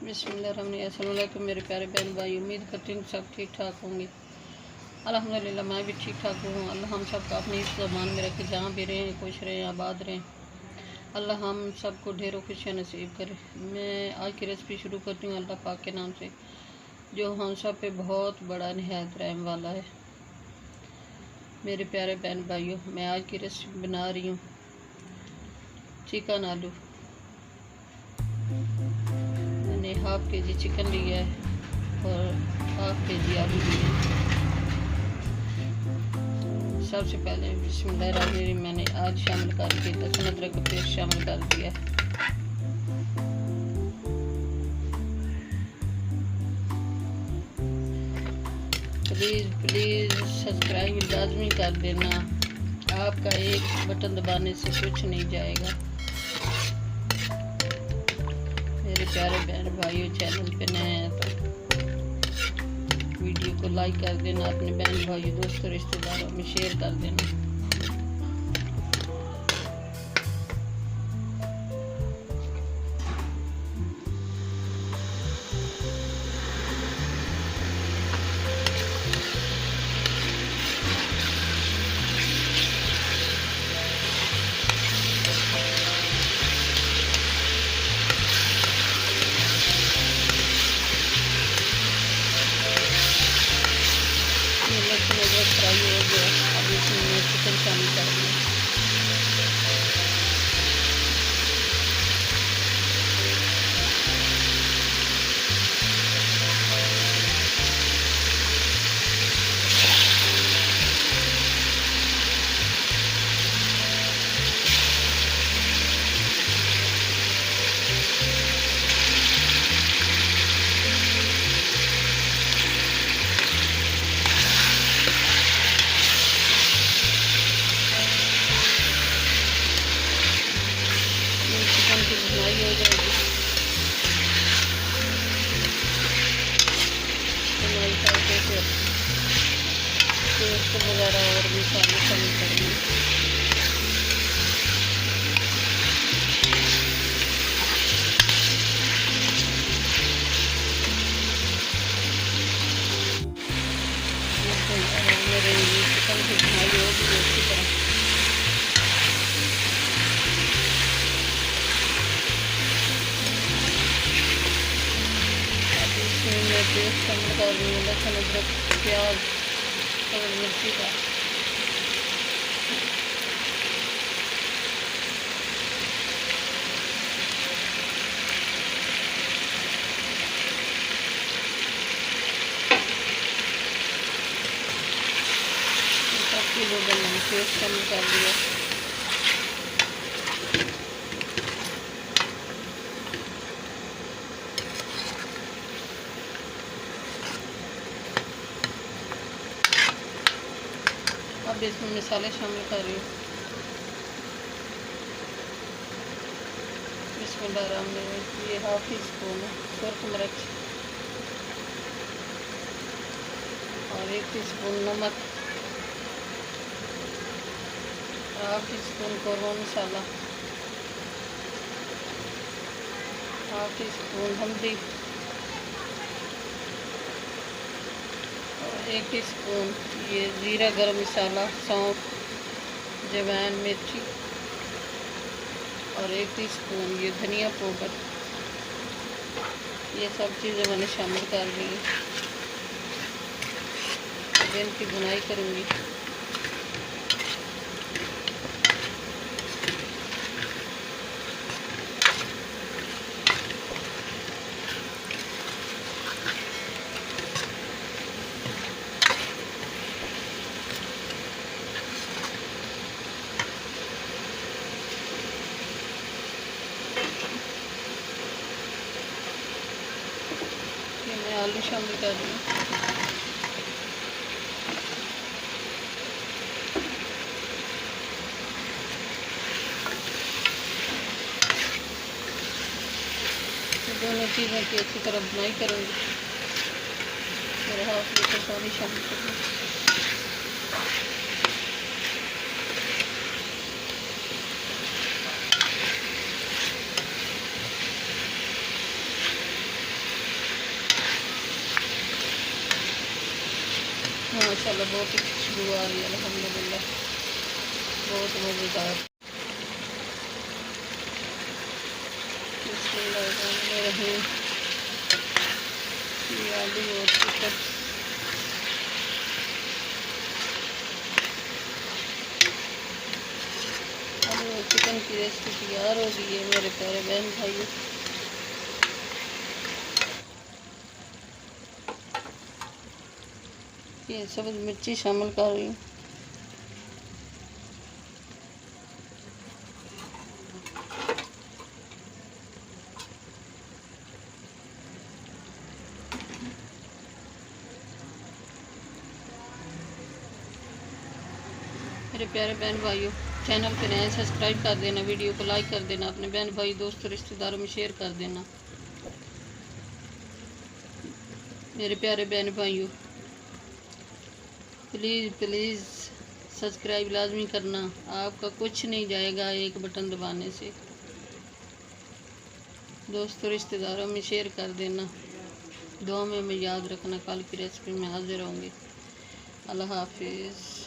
बिस्मिल्लाहिर्रहमानिर्रहीम। अस्सलाम वालेकुम मेरे प्यारे बहन भाई, उम्मीद करती हूँ सब ठीक ठाक होंगे। अल्हम्दुलिल्लाह मैं भी ठीक ठाक हूँ। अल्लाह हम सब का अपनी ज़बान में रखे, जहाँ भी रहें खुश रहें आबाद रहें। अल्लाह हम सबको ढेरों खुशियाँ नसीब करे। मैं आज की रेसिपी शुरू करती हूँ अल्लाह पाक के नाम से, जो हम सब पे बहुत बड़ा निहायत रहम वाला है। मेरे प्यारे बहन भाइयों, मैं आज की रेसिपी बना रही हूँ चिकन आलू। मैंने हाफ के जी चिकन लिया है और हाफ के जी आलू लिए हैं। सबसे पहले बिस्मिल्लाहिर्रहमानिर्रहीम मैंने आज शामिल करके लहसुन अदरक का पेस्ट शामिल कर दिया है। प्लीज़ सब्सक्राइब लाजमी कर देना। आपका एक बटन दबाने से कुछ नहीं जाएगा। मेरे प्यारे बहन भाइयों, चैनल पे नए हैं तो वीडियो को लाइक कर देना, अपने बहन भाइयों दोस्तों रिश्तेदारों में शेयर कर देना। लहसुन अदरक फ्राई हो गया, अब इसमें मैं चिकन शामिल कर दूँ। चिकन की भुनाई हो जाएगी, भुनाई करके फिर पेस्ट वगैरह और भी शामिल करेंगे। मेरे ये चिकन की भुनाई होगी अच्छी तरह। मैं पेस्ट शामिल कर रही हूँ लहसुन अदरक प्याज और मिर्ची का। मैंने पेस्ट शामिल कर दिया। अब इसमें मसाले शामिल कर रही हूँ। बिस्मिल्लाहिर्रहमानिर्रहीम। ये हाफ टी स्पून है सुरख मिर्च और 1 टीस्पून नमक, हाफ टी स्पून कौरमा मसाला, हाफ टी स्पून हल्दी और 1 टीस्पून ये ज़ीरा गरम मसाला, सौंफ, जवैन, मिर्ची और 1 टीस्पून ये धनिया पाउडर। ये सब चीज़ें मैंने शामिल कर ली हैं। अब इनकी बुनाई करूँगी। मैं आलू शामिल कर रही हूँ। दोनों चीज़ों की अच्छी तरह बुनाई करूँगी। मेरे हाथ में तो पानी शामिल करूँगी। माशाल्लाह बहुत ही खुशबू आ रही है अल्हम्दुलिल्लाह, बहुत मज़ेदार। बिस्मिल्लाहिर्रहमानिर्रहीम। ये आलू और चिकन चिकन की रेसिपी तैयार हो गई है मेरे प्यारे बहन भाइयों। ये सब्ज़ मिर्ची शामिल कर रही हूँ। मेरे प्यारे बहन भाइयों, चैनल पे नए सब्सक्राइब कर देना, वीडियो को लाइक कर देना, अपने बहन भाई दोस्तों रिश्तेदारों में शेयर कर देना। मेरे प्यारे बहन भाइयों, प्लीज़ प्लीज़ सब्सक्राइब लाजमी करना, आपका कुछ नहीं जाएगा एक बटन दबाने से। दोस्तों रिश्तेदारों में शेयर कर देना। दुआ में याद रखना, कल की रेसिपी में हाजिर होंगे। अल्लाह हाफिज़।